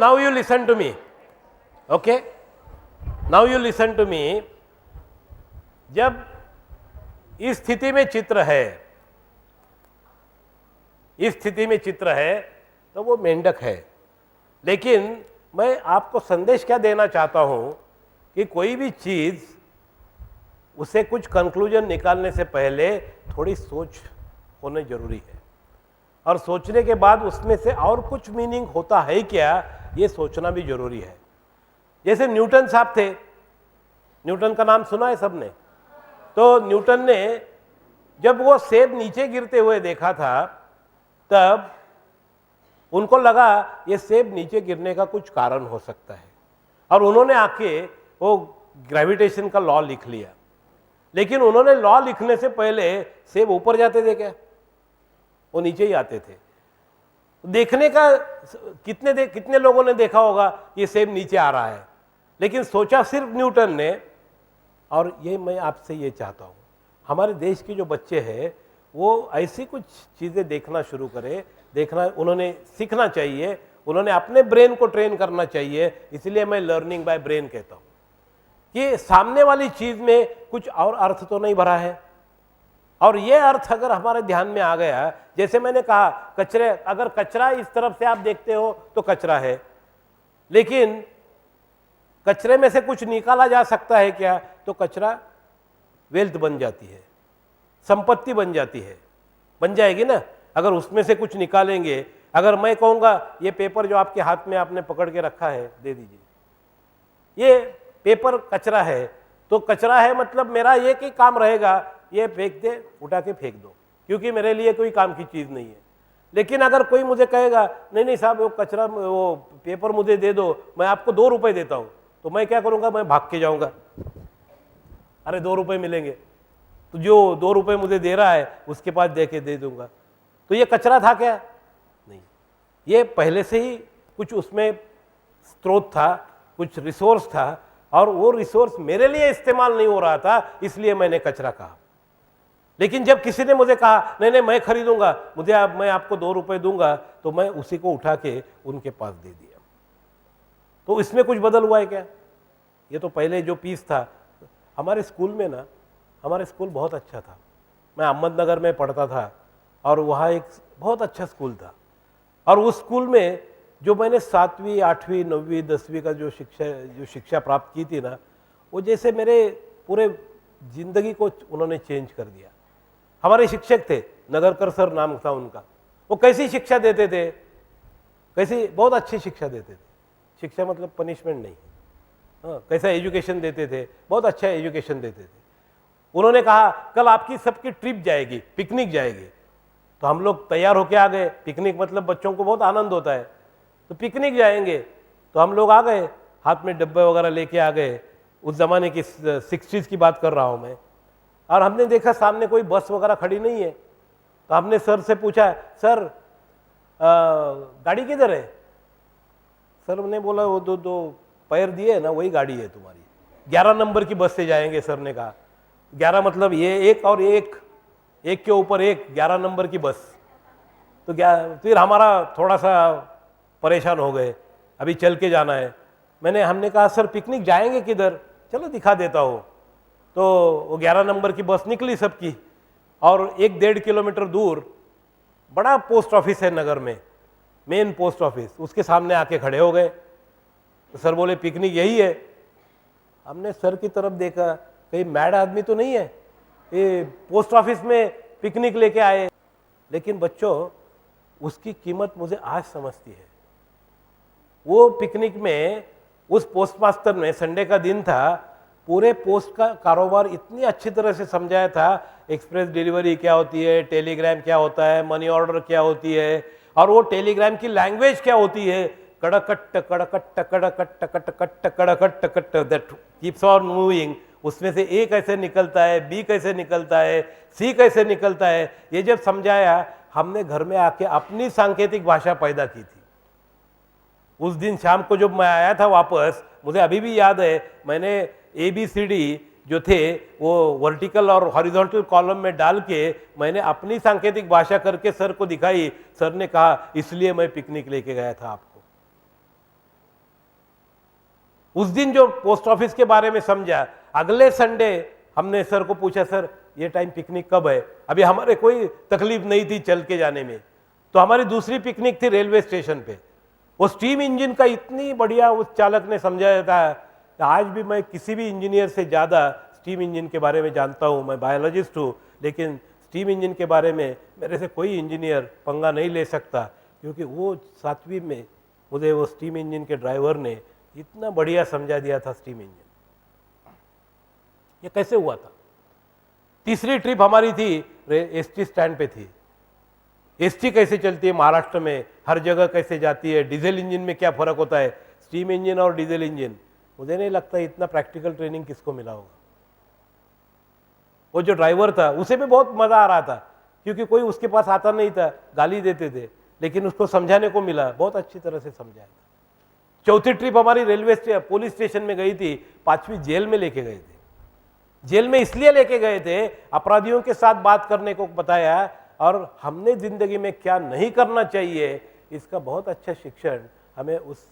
now you listen to me. Okay? Now you listen to me. जब इस स्थिति में चित्र है, इस स्थिति में चित्र है तो वो मेंढक है। लेकिन मैं आपको संदेश क्या देना चाहता हूं कि कोई भी चीज उसे कुछ कंक्लूजन निकालने से पहले थोड़ी सोच होने जरूरी है, और सोचने के बाद उसमें से और कुछ मीनिंग होता है क्या, ये सोचना भी जरूरी है। जैसे न्यूटन साहब थे, न्यूटन का नाम सुना है सबने? तो न्यूटन ने जब वो सेब नीचे गिरते हुए देखा था तब उनको लगा ये सेब नीचे गिरने का कुछ कारण हो सकता है, और उन्होंने आके वो ग्रेविटेशन का लॉ लिख लिया। लेकिन उन्होंने लॉ लिखने से पहले सेब ऊपर जाते थे क्या? वो नीचे ही आते थे। देखने का कितने लोगों ने देखा होगा ये सेब नीचे आ रहा है, लेकिन सोचा सिर्फ न्यूटन ने। और ये मैं आपसे ये चाहता हूँ, हमारे देश के जो बच्चे हैं वो ऐसी कुछ चीज़ें देखना शुरू करें, देखना उन्होंने सीखना चाहिए, उन्होंने अपने ब्रेन को ट्रेन करना चाहिए। इसलिए मैं लर्निंग बाय ब्रेन कहता हूँ कि सामने वाली चीज़ में कुछ और अर्थ तो नहीं भरा है, और ये अर्थ अगर हमारे ध्यान में आ गया, जैसे मैंने कहा कचरे, अगर कचरा इस तरफ से आप देखते हो तो कचरा है, लेकिन कचरे में से कुछ निकाला जा सकता है क्या? तो कचरा वेल्थ बन जाती है, संपत्ति बन जाती है, बन जाएगी ना अगर उसमें से कुछ निकालेंगे। अगर मैं कहूँगा ये पेपर जो आपके हाथ में आपने पकड़ के रखा है दे दीजिए, ये पेपर कचरा है, तो कचरा है मतलब मेरा एक ही काम रहेगा, ये फेंक दे, उठा के फेंक दो, क्योंकि मेरे लिए कोई काम की चीज़ नहीं है। लेकिन अगर कोई मुझे कहेगा नहीं नहीं साहब वो कचरा, वो पेपर मुझे दे दो, मैं आपको 2 रुपए देता हूँ, तो मैं क्या करूँगा? मैं भाग के जाऊँगा, अरे 2 रुपए मिलेंगे, तो जो 2 रुपए मुझे दे रहा है उसके पास दे के दे दूंगा। तो ये कचरा था क्या? नहीं, ये पहले से ही कुछ उसमें स्रोत था, कुछ रिसोर्स था, और वो रिसोर्स मेरे लिए इस्तेमाल नहीं हो रहा था, इसलिए मैंने कचरा कहा। लेकिन जब किसी ने मुझे कहा नहीं नहीं मैं खरीदूंगा, मैं आपको 2 रुपए दूंगा, तो मैं उसी को उठा के उनके पास दे दिया। तो इसमें कुछ बदल हुआ है क्या? ये तो पहले जो पीस था। हमारे स्कूल में ना, हमारे स्कूल बहुत अच्छा था, मैं अहमदनगर में पढ़ता था, और वहाँ एक बहुत अच्छा स्कूल था, और उस स्कूल में जो मैंने 7वीं 8वीं 9वीं 10वीं का जो शिक्षा प्राप्त की थी ना, वो जैसे मेरे पूरे जिंदगी को उन्होंने चेंज कर दिया। हमारे शिक्षक थे, नगरकर सर नाम था उनका। वो कैसी शिक्षा देते थे, कैसी बहुत अच्छी शिक्षा देते थे। शिक्षा मतलब पनिशमेंट नहीं, हाँ, कैसा एजुकेशन देते थे, बहुत अच्छा एजुकेशन देते थे। उन्होंने कहा कल आपकी सबकी ट्रिप जाएगी, पिकनिक जाएगी। तो हम लोग तैयार होके आ गए। पिकनिक मतलब बच्चों को बहुत आनंद होता है, तो पिकनिक जाएंगे। तो हम लोग आ गए, हाथ में डब्बे वगैरह लेके आ गए। उस जमाने की 60s की बात कर रहा हूँ मैं। और हमने देखा सामने कोई बस वगैरह खड़ी नहीं है, तो हमने सर से पूछा सर गाड़ी किधर है? सर ने बोला वो दो पैर दिए ना, वही गाड़ी है तुम्हारी, 11 नंबर की बस से जाएंगे। सर ने कहा 11 मतलब ये एक और एक के ऊपर एक, 11 नंबर की बस। तो फिर हमारा थोड़ा सा परेशान हो गए, अभी चल के जाना है। हमने कहा सर पिकनिक जाएंगे किधर? चलो दिखा देता हूँ। तो वो 11 नंबर की बस निकली सबकी, और 1-1.5 किलोमीटर दूर बड़ा पोस्ट ऑफिस है नगर में, मेन पोस्ट ऑफिस, उसके सामने आके खड़े हो गए। तो सर बोले पिकनिक यही है। हमने सर की तरफ देखा, कहीं मैड आदमी तो नहीं है, ये पोस्ट ऑफिस में पिकनिक लेके आए। लेकिन बच्चों उसकी कीमत मुझे आज समझती है। वो पिकनिक में उस पोस्ट मास्टर ने, संडे का दिन था, पूरे पोस्ट का कारोबार इतनी अच्छी तरह से समझाया था। एक्सप्रेस डिलीवरी क्या होती है, टेलीग्राम क्या होता है, मनी ऑर्डर क्या होती है, और वो टेलीग्राम की लैंग्वेज क्या होती है, कड़कट कड़कट कड़कट कड़कट कड़कट कट, दैट कीप्स ऑन मूविंग। उसमें से ए कैसे निकलता है, बी कैसे निकलता है, सी कैसे निकलता है, ये जब समझाया, हमने घर में आके अपनी सांकेतिक भाषा पैदा की थी। उस दिन शाम को जब मैं आया था वापस, मुझे अभी भी याद है, मैंने ABCD जो थे वो वर्टिकल और हॉरिजॉन्टल कॉलम में डाल के मैंने अपनी सांकेतिक भाषा करके सर को दिखाई। सर ने कहा इसलिए मैं पिकनिक लेके गया था आपको। उस दिन जो पोस्ट ऑफिस के बारे में समझा, अगले संडे हमने सर को पूछा, सर ये टाइम पिकनिक कब है? अभी हमारे कोई तकलीफ नहीं थी चल के जाने में। तो हमारी दूसरी पिकनिक थी रेलवे स्टेशन पे। वो स्टीम इंजन का इतनी बढ़िया उस चालक ने समझाया था, आज भी मैं किसी भी इंजीनियर से ज़्यादा स्टीम इंजन के बारे में जानता हूँ। मैं बायोलॉजिस्ट हूँ, लेकिन स्टीम इंजन के बारे में मेरे से कोई इंजीनियर पंगा नहीं ले सकता, क्योंकि वो 7वीं में मुझे वो स्टीम इंजन के ड्राइवर ने इतना बढ़िया समझा दिया था स्टीम इंजन। ये कैसे हुआ था? तीसरी ट्रिप हमारी थी एसटी स्टैंड पे थी। एसटी कैसे चलती है महाराष्ट्र में, हर जगह कैसे जाती है, डीजल इंजन में क्या फर्क होता है, स्टीम इंजन और डीजल इंजन। मुझे नहीं लगता इतना प्रैक्टिकल ट्रेनिंग किसको मिला होगा। वो जो ड्राइवर था उसे भी बहुत मजा आ रहा था, क्योंकि कोई उसके पास आता नहीं था, गाली देते थे, लेकिन उसको समझाने को मिला, बहुत अच्छी तरह से समझाया था। चौथी ट्रिप हमारी पुलिस स्टेशन में गई थी, 5वीं जेल में लेके गए थे। जेल में इसलिए लेके गए थे, अपराधियों के साथ बात करने को बताया, और हमने जिंदगी में क्या नहीं करना चाहिए इसका बहुत अच्छा शिक्षण हमें उस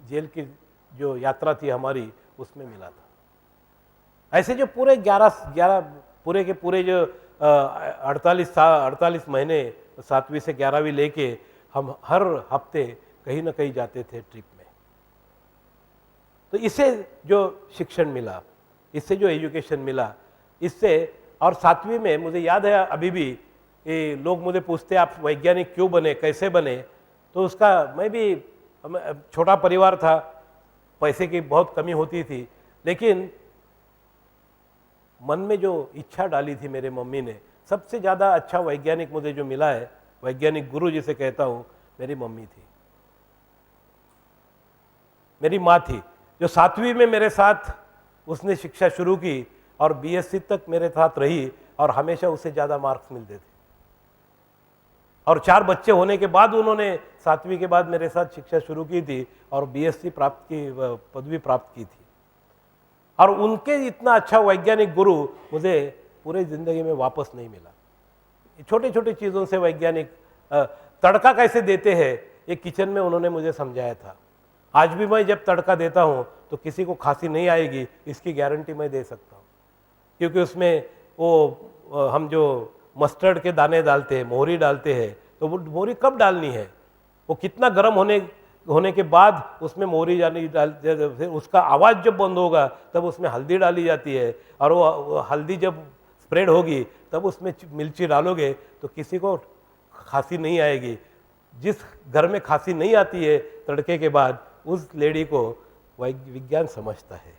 जेल की जो यात्रा थी हमारी उसमें मिला था। ऐसे जो पूरे 11 पूरे के पूरे जो 48 महीने 7वीं से 11वीं लेके हम हर हफ्ते कहीं ना कहीं जाते थे ट्रिप में। तो इससे जो शिक्षण मिला, इससे जो एजुकेशन मिला, इससे, और 7वीं में मुझे याद है अभी भी, ये लोग मुझे पूछते आप वैज्ञानिक क्यों बने, कैसे बने, तो उसका मैं भी, छोटा परिवार था, पैसे की बहुत कमी होती थी, लेकिन मन में जो इच्छा डाली थी मेरे मम्मी ने, सबसे ज़्यादा अच्छा वैज्ञानिक मुझे जो मिला है, वैज्ञानिक गुरु जिसे कहता हूँ, मेरी मम्मी थी, मेरी माँ थी, जो 7वीं में मेरे साथ उसने शिक्षा शुरू की और बीएससी तक मेरे साथ रही, और हमेशा उससे ज़्यादा मार्क्स मिलते थे। और 4 बच्चे होने के बाद उन्होंने 7वीं के बाद मेरे साथ शिक्षा शुरू की थी और बीएससी प्राप्त की, पदवी प्राप्त की थी। और उनके इतना अच्छा वैज्ञानिक गुरु मुझे पूरे जिंदगी में वापस नहीं मिला। छोटे छोटे चीज़ों से वैज्ञानिक तड़का कैसे देते हैं, ये किचन में उन्होंने मुझे समझाया था। आज भी मैं जब तड़का देता हूँ तो किसी को खांसी नहीं आएगी, इसकी गारंटी मैं दे सकता हूँ, क्योंकि उसमें वो हम जो मस्टर्ड के दाने डालते हैं, मोहरी डालते हैं, तो वो मोहरी कब डालनी है, वो कितना गर्म होने के बाद उसमें मोहरी फिर उसका आवाज़ जब बंद होगा तब उसमें हल्दी डाली जाती है, और वो हल्दी जब स्प्रेड होगी तब उसमें मिर्ची डालोगे तो किसी को खांसी नहीं आएगी। जिस घर में खांसी नहीं आती है तड़के के बाद, उस लेडी को विज्ञान समझता है।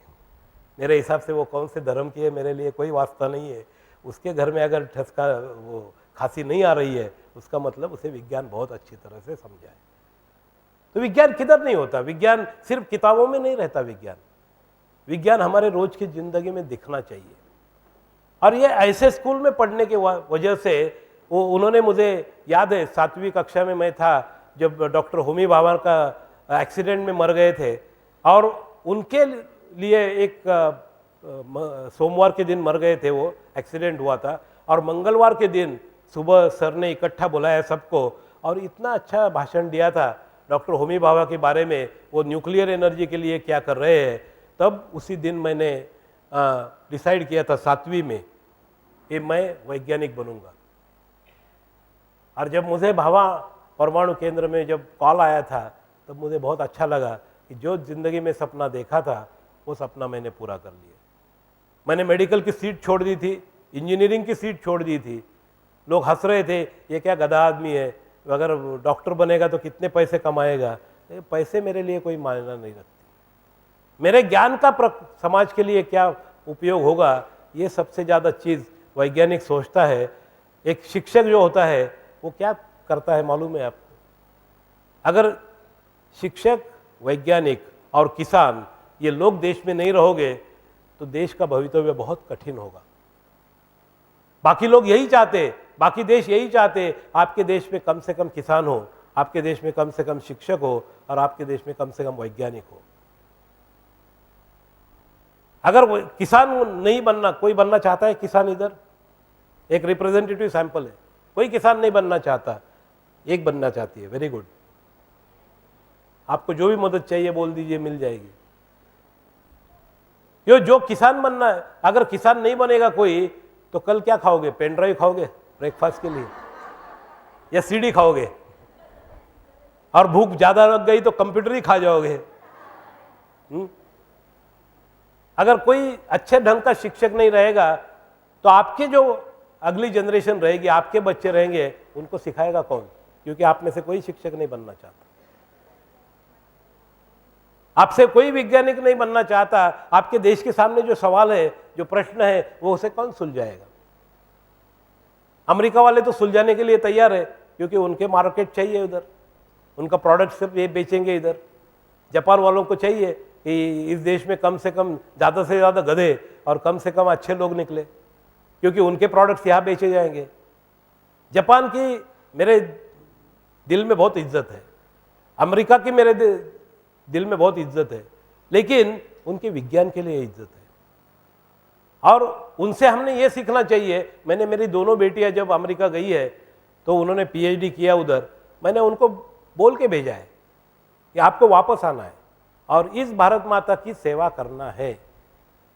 मेरे हिसाब से वो कौन से धर्म की है मेरे लिए कोई वास्ता नहीं है। उसके घर में अगर ठसका वो खांसी नहीं आ रही है, उसका मतलब उसे विज्ञान बहुत अच्छी तरह से समझा है। तो विज्ञान किधर नहीं होता, विज्ञान सिर्फ किताबों में नहीं रहता, विज्ञान हमारे रोज की जिंदगी में दिखना चाहिए। और ये ऐसे स्कूल में पढ़ने के वजह से वो उन्होंने, मुझे याद है 7वीं कक्षा में मैं था जब डॉक्टर होमी भाभा का एक्सीडेंट में मर गए थे, और उनके लिए एक सोमवार के दिन मर गए थे, वो एक्सीडेंट हुआ था, और मंगलवार के दिन सुबह सर ने इकट्ठा बुलाया सबको, और इतना अच्छा भाषण दिया था डॉक्टर होमी भाभा के बारे में, वो न्यूक्लियर एनर्जी के लिए क्या कर रहे हैं। तब उसी दिन मैंने डिसाइड किया था 7वीं में कि मैं वैज्ञानिक बनूंगा। और जब मुझे भाभा परमाणु केंद्र में जब कॉल आया था, तब मुझे बहुत अच्छा लगा कि जो जिंदगी में सपना देखा था वो सपना मैंने पूरा कर लिया। मैंने मेडिकल की सीट छोड़ दी थी, इंजीनियरिंग की सीट छोड़ दी थी। लोग हंस रहे थे, ये क्या गधा आदमी है, अगर डॉक्टर बनेगा तो कितने पैसे कमाएगा। पैसे मेरे लिए कोई मायना नहीं रखती, मेरे ज्ञान का समाज के लिए क्या उपयोग होगा, ये सबसे ज़्यादा चीज़ वैज्ञानिक सोचता है। एक शिक्षक जो होता है वो क्या करता है मालूम है आपको? अगर शिक्षक, वैज्ञानिक और किसान ये लोग देश में नहीं रहोगे तो देश का भवितव्य बहुत कठिन होगा। बाकी लोग यही चाहते, बाकी देश यही चाहते, आपके देश में कम से कम किसान हो, आपके देश में कम से कम शिक्षक हो, और आपके देश में कम से कम वैज्ञानिक हो। अगर वो किसान नहीं बनना, कोई बनना चाहता है किसान? इधर एक रिप्रेजेंटेटिव सैंपल है, कोई किसान नहीं बनना चाहता, एक बनना चाहती है। वेरी गुड, आपको जो भी मदद चाहिए बोल दीजिए, मिल जाएगी। यो जो किसान बनना है, अगर किसान नहीं बनेगा कोई तो कल क्या खाओगे? पेन ड्राइव खाओगे ब्रेकफास्ट के लिए या सीडी खाओगे? और भूख ज्यादा लग गई तो कंप्यूटर ही खा जाओगे। अगर कोई अच्छे ढंग का शिक्षक नहीं रहेगा तो आपके जो अगली जनरेशन रहेगी, आपके बच्चे रहेंगे, उनको सिखाएगा कौन? क्योंकि आप में से कोई शिक्षक नहीं बनना चाहता, आपसे कोई वैज्ञानिक नहीं बनना चाहता। आपके देश के सामने जो सवाल है, जो प्रश्न है, वो उसे कौन सुलझाएगा? अमेरिका वाले तो सुलझाने के लिए तैयार है, क्योंकि उनके मार्केट चाहिए उधर, उनका प्रोडक्ट सब ये बेचेंगे इधर। जापान वालों को चाहिए कि इस देश में कम से कम ज़्यादा से ज़्यादा गधे और कम से कम अच्छे लोग निकले, क्योंकि उनके प्रोडक्ट्स यहाँ बेचे जाएंगे। जापान की मेरे दिल में बहुत इज्जत है, अमेरिका की मेरे दिल में बहुत इज्जत है, लेकिन उनके विज्ञान के लिए इज्जत है और उनसे हमने ये सीखना चाहिए। मैंने मेरी दोनों बेटियां जब अमेरिका गई है तो उन्होंने पीएचडी किया उधर, मैंने उनको बोल के भेजा है कि आपको वापस आना है और इस भारत माता की सेवा करना है,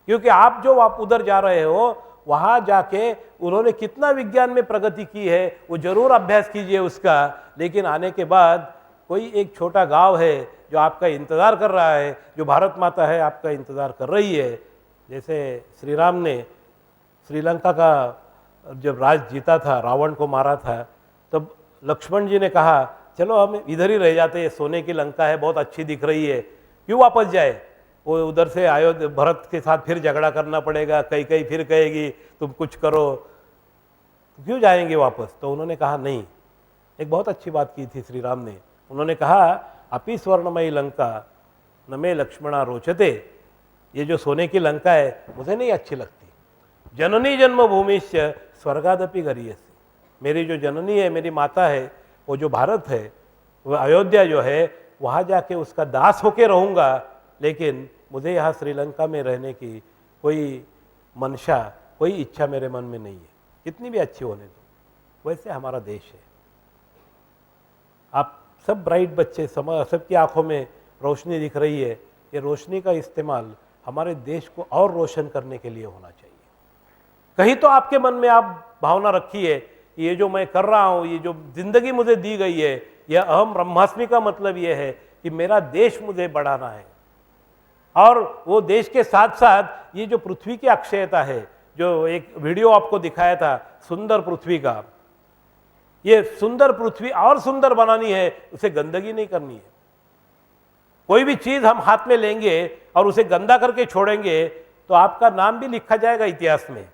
क्योंकि आप जो आप उधर जा रहे हो, वहां जाके उन्होंने कितना विज्ञान में प्रगति की है वो जरूर अभ्यास कीजिए उसका। लेकिन आने के बाद कोई एक छोटा गांव है जो आपका इंतजार कर रहा है, जो भारत माता है आपका इंतजार कर रही है। जैसे श्री राम ने श्रीलंका का जब राज जीता था, रावण को मारा था, तब लक्ष्मण जी ने कहा चलो हम इधर ही रह जाते हैं, सोने की लंका है, बहुत अच्छी दिख रही है, क्यों वापस जाए? वो उधर से अयोध्या भरत के साथ फिर झगड़ा करना पड़ेगा, कई फिर कहेगी तुम कुछ करो, क्यों जाएंगे वापस? तो उन्होंने कहा नहीं, एक बहुत अच्छी बात की थी श्री राम ने। उन्होंने कहा अपि स्वर्णमयी लंका न मे लक्ष्मणा रोचते, ये जो सोने की लंका है मुझे नहीं अच्छी लगती। जननी जन्मभूमिश्च स्वर्गादपि गरीयसी, मेरी जो जननी है, मेरी माता है, वो जो भारत है, वो अयोध्या जो है, वहाँ जाके उसका दास होके रहूँगा, लेकिन मुझे यहाँ श्रीलंका में रहने की कोई मंशा, कोई इच्छा मेरे मन में नहीं है, कितनी भी अच्छी होने दो। वैसे हमारा देश है, आप सब ब्राइट बच्चे, सबकी आंखों में रोशनी दिख रही है, ये रोशनी का इस्तेमाल हमारे देश को और रोशन करने के लिए होना चाहिए। कहीं तो आपके मन में आप भावना रखिए, ये जो मैं कर रहा हूँ, ये जो जिंदगी मुझे दी गई है, यह अहम ब्रह्मास्मि का मतलब ये है कि मेरा देश मुझे बढ़ाना है, और वो देश के साथ साथ ये जो पृथ्वी की अक्षयता है, जो एक वीडियो आपको दिखाया था सुंदर पृथ्वी का, ये सुंदर पृथ्वी और सुंदर बनानी है, उसे गंदगी नहीं करनी है। कोई भी चीज हम हाथ में लेंगे और उसे गंदा करके छोड़ेंगे तो आपका नाम भी लिखा जाएगा इतिहास में,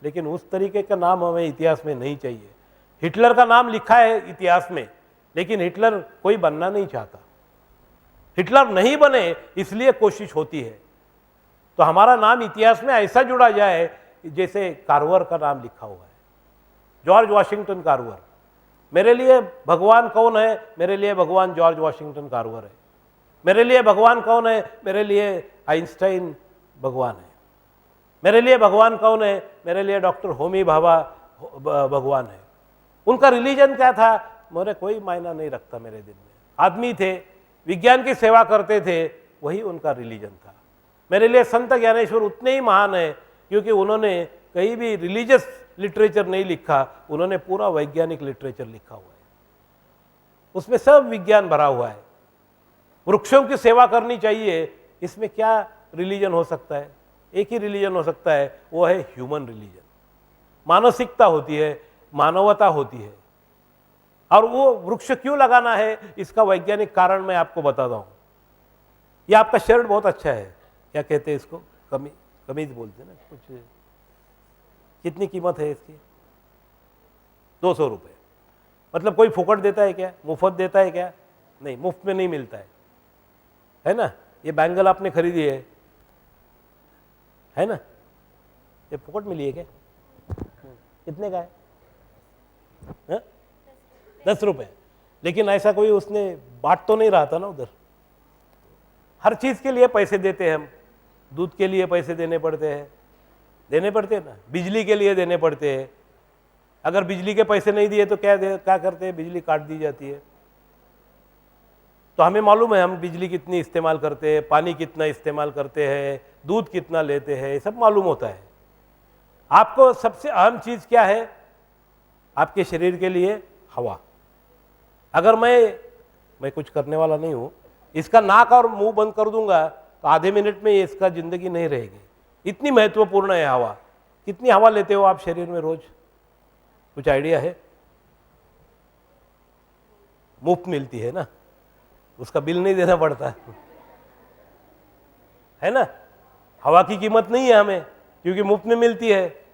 लेकिन उस तरीके का नाम हमें इतिहास में नहीं चाहिए। हिटलर का नाम लिखा है इतिहास में, लेकिन हिटलर कोई बनना नहीं चाहता, हिटलर नहीं बने इसलिए कोशिश होती है। तो हमारा नाम इतिहास में ऐसा जुड़ा जाए जैसे कार्वर का नाम लिखा हुआ है, जॉर्ज वाशिंगटन कार्वर। मेरे लिए भगवान कौन है? मेरे लिए भगवान जॉर्ज वाशिंगटन कार्वर है। मेरे लिए भगवान कौन है? मेरे लिए आइंस्टाइन भगवान है। मेरे लिए भगवान कौन है? मेरे लिए डॉक्टर होमी भाभा भगवान है। उनका रिलीजन क्या था मेरे कोई मायना नहीं रखता मेरे दिल में। आदमी थे, विज्ञान की सेवा करते थे, वही उनका रिलीजन था। मेरे लिए संत ज्ञानेश्वर उतने ही महान है, क्योंकि उन्होंने कहीं भी रिलीजियस लिटरेचर नहीं लिखा, उन्होंने पूरा वैज्ञानिक लिटरेचर लिखा हुआ है, उसमें सब विज्ञान भरा हुआ है। वृक्षों की सेवा करनी चाहिए, इसमें क्या रिलीजन हो सकता है? एक ही रिलीजन हो सकता है, वो है ह्यूमन रिलीजन। मानसिकता होती है, मानवता होती है। और वो वृक्ष क्यों लगाना है, इसका वैज्ञानिक कारण मैं आपको बताता हूं। ये आपका शर्ट बहुत अच्छा है, क्या कहते हैं इसको? कमीज बोलते हैं ना कुछ। कितनी कीमत है इसकी? 200 रुपये। मतलब कोई फुकट देता है क्या? मुफ्त देता है क्या? नहीं, मुफ्त में नहीं मिलता है ना? ये बैंगल आपने खरीदी है ना? ये फुकट मिली है क्या? कितने का है? 10 रुपये। लेकिन ऐसा कोई उसने बांट तो नहीं रहा था ना उधर। हर चीज के लिए पैसे देते हैं हम, दूध के लिए पैसे देने पड़ते हैं ना, बिजली के लिए देने पड़ते हैं। अगर बिजली के पैसे नहीं दिए तो क्या करते हैं? बिजली काट दी जाती है। तो हमें मालूम है हम बिजली कितनी इस्तेमाल करते हैं, पानी कितना इस्तेमाल करते हैं, दूध कितना लेते हैं, ये सब मालूम होता है। आपको सबसे अहम चीज़ क्या है आपके शरीर के लिए? हवा। अगर मैं कुछ करने वाला नहीं हूँ, इसका नाक और मुंह बंद कर दूंगा तो आधे मिनट में इसका जिंदगी नहीं रहेगी, इतनी महत्वपूर्ण है हवा। कितनी हवा लेते हो आप शरीर में रोज? कुछ आइडिया है? मुफ्त मिलती है ना, उसका बिल नहीं देना पड़ता है ना। हवा की कीमत नहीं है हमें, क्योंकि मुफ्त में मिलती है।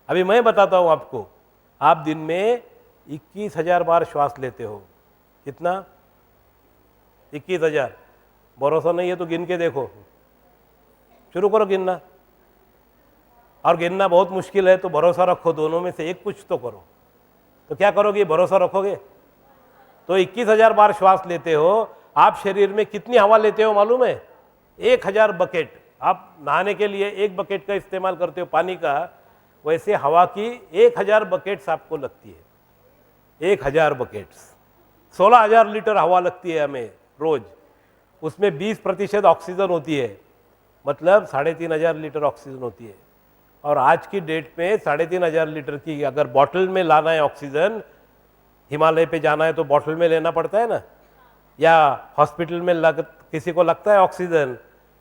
अभी मैं बताता हूं आपको, आप दिन में 21,000 बार श्वास लेते हो। कितना? 21,000। भरोसा नहीं है तो गिन के देखो, शुरू करो गिनना। और गिनना बहुत मुश्किल है तो भरोसा रखो, दोनों में से एक कुछ तो करो। तो क्या करोगे? भरोसा रखोगे तो 21,000 बार श्वास लेते हो। आप शरीर में कितनी हवा लेते हो मालूम है? 1,000 बकेट। आप नहाने के लिए 1 बकेट का इस्तेमाल करते हो पानी का, वैसे हवा की 1,000 बकेट्स आपको लगती है। 1,000 बकेट्स, 16,000 लीटर हवा लगती है हमें रोज। उसमें 20% ऑक्सीजन होती है, मतलब 3,500 लीटर ऑक्सीजन होती है। और आज की डेट में 3,500 लीटर की अगर बॉटल में लाना है ऑक्सीजन, हिमालय पे जाना है तो बॉटल में लेना पड़ता है ना, या हॉस्पिटल में किसी को लगता है ऑक्सीजन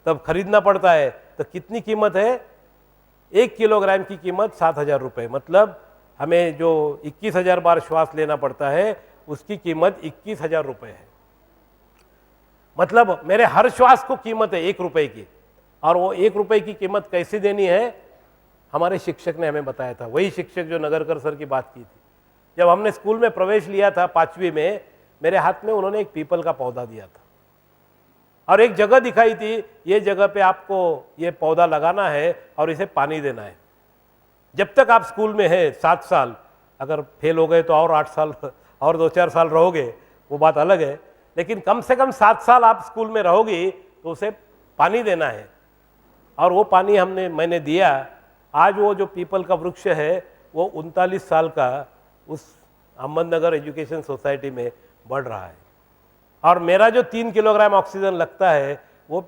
तब खरीदना पड़ता है। तो कितनी कीमत है? 1 किलोग्राम की कीमत 7,000 रुपये। मतलब हमें जो 21,000 बार श्वास लेना पड़ता है उसकी कीमत 21,000 रुपये है। मतलब मेरे हर श्वास को कीमत है 1 रुपये की। और वो 1 रुपये की कीमत कैसे देनी है हमारे शिक्षक ने हमें बताया था। वही शिक्षक जो नगरकर सर की बात की थी। जब हमने स्कूल में प्रवेश लिया था 5वीं में, मेरे हाथ में उन्होंने एक पीपल का पौधा दिया था और एक जगह दिखाई थी, ये जगह पे आपको ये पौधा लगाना है और इसे पानी देना है। जब तक आप स्कूल में है 7 साल, अगर फेल हो गए तो और 8 साल और 2-4 साल रहोगे, वो बात अलग है, लेकिन कम से कम 7 साल आप स्कूल में रहोगी तो उसे पानी देना है। और वो पानी मैंने दिया। आज वो जो पीपल का वृक्ष है वो 39 साल का उस अहमदनगर एजुकेशन सोसाइटी में बढ़ रहा है। और मेरा जो 3 किलोग्राम ऑक्सीजन लगता है वो